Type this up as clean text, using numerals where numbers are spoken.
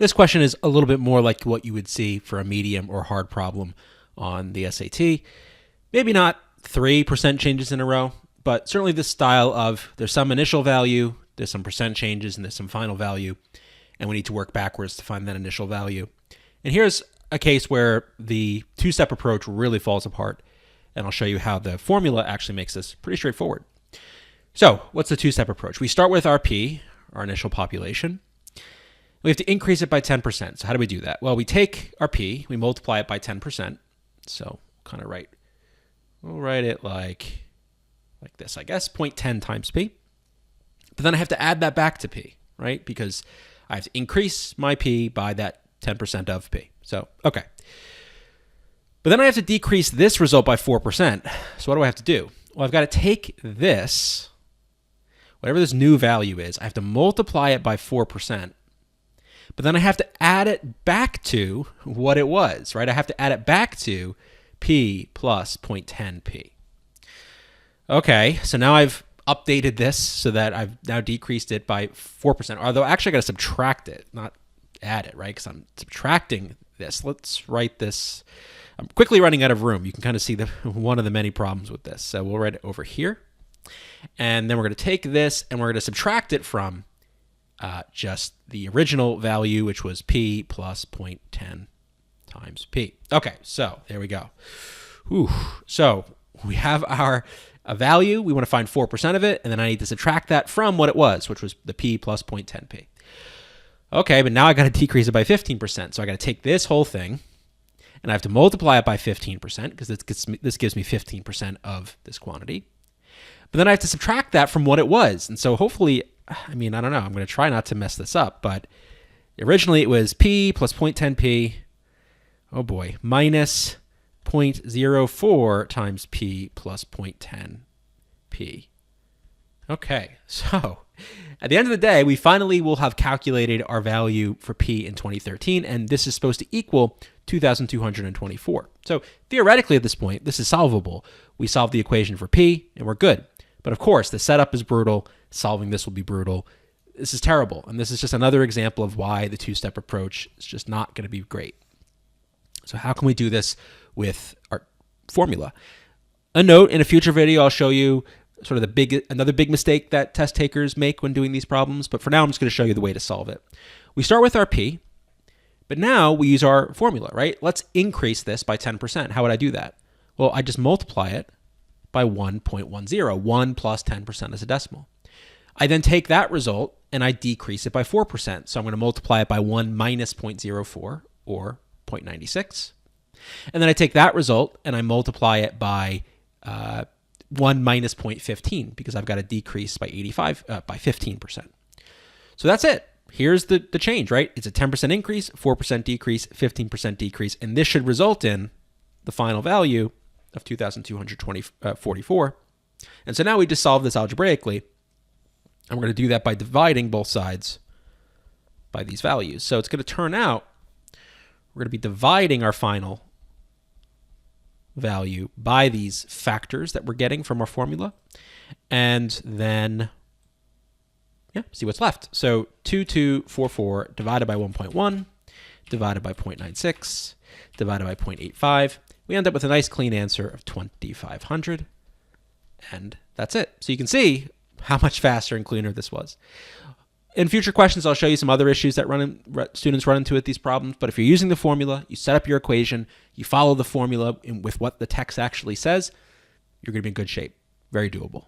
This question is a little bit more like what you would see for a medium or hard problem on the SAT. Maybe not 3% changes in a row, but certainly this style of there's some initial value, there's some percent changes, and there's some final value, and we need to work backwards to find that initial value. And here's a case where the two-step approach really falls apart, and I'll show you how the formula actually makes this pretty straightforward. So what's the two-step approach? We start with our P, our initial population. We have to increase it by 10%. So how do we do that? Well, we take our P, we multiply it by 10%. So we'll write it like this, I guess, 0.10 times P. But then I have to add that back to P, right? Because I have to increase my P by that 10% of P. So, okay. But then I have to decrease this result by 4%. So what do I have to do? Well, I've got to take this, whatever this new value is, I have to multiply it by 4%. But then I have to add it back to what it was, right? I have to add it back to P plus 0.10P. Okay, so now I've updated this so that I've now decreased it by 4%. Although actually I got to subtract it, not add it, right? Because I'm subtracting this. Let's write this. I'm quickly running out of room. You can kind of see one of the many problems with this. So we'll write it over here. And then we're going to take this and we're going to subtract it from just the original value, which was P plus 0.10 times P. Okay, so there we go. Whew. So we have our value. We want to find 4% of it, and then I need to subtract that from what it was, which was the P plus 0.10P. Okay, but now I got to decrease it by 15%. So I got to take this whole thing, and I have to multiply it by 15% because this gives me 15% of this quantity. But then I have to subtract that from what it was. And so hopefully, I mean, I don't know. I'm going to try not to mess this up, but originally it was P plus 0.10P. Oh boy, minus 0.04 times P plus 0.10P. Okay, so at the end of the day, we finally will have calculated our value for P in 2013, and this is supposed to equal 2,224. So theoretically at this point, this is solvable. We solved the equation for P, and we're good. But of course, the setup is brutal. Solving this will be brutal. This is terrible, and this is just another example of why the two-step approach is just not going to be great. So how can we do this with our formula? A note, in a future video, I'll show you sort of another big mistake that test takers make when doing these problems. But for now, I'm just going to show you the way to solve it. We start with our P, but now we use our formula, right? Let's increase this by 10%. How would I do that? Well, I just multiply it by 1.10. 1 plus 10% is a decimal. I then take that result and I decrease it by 4%. So I'm going to multiply it by 1 minus 0.04 or 0.96. And then I take that result and I multiply it by 1 minus 0.15 because I've got to decrease by 15%. So that's it. Here's the change, right? It's a 10% increase, 4% decrease, 15% decrease, and this should result in the final value of 2,244. And so now we just solve this algebraically, and we're going to do that by dividing both sides by these values. So it's going to turn out we're going to be dividing our final value by these factors that we're getting from our formula, and then see what's left. So 2244 divided by 1.1 divided by 0.96 divided by 0.85. We end up with a nice clean answer of 2,500, and that's it. So you can see how much faster and cleaner this was. In future questions, I'll show you some other issues that students run into with these problems. But if you're using the formula, you set up your equation, you follow the formula with what the text actually says, you're going to be in good shape. Very doable.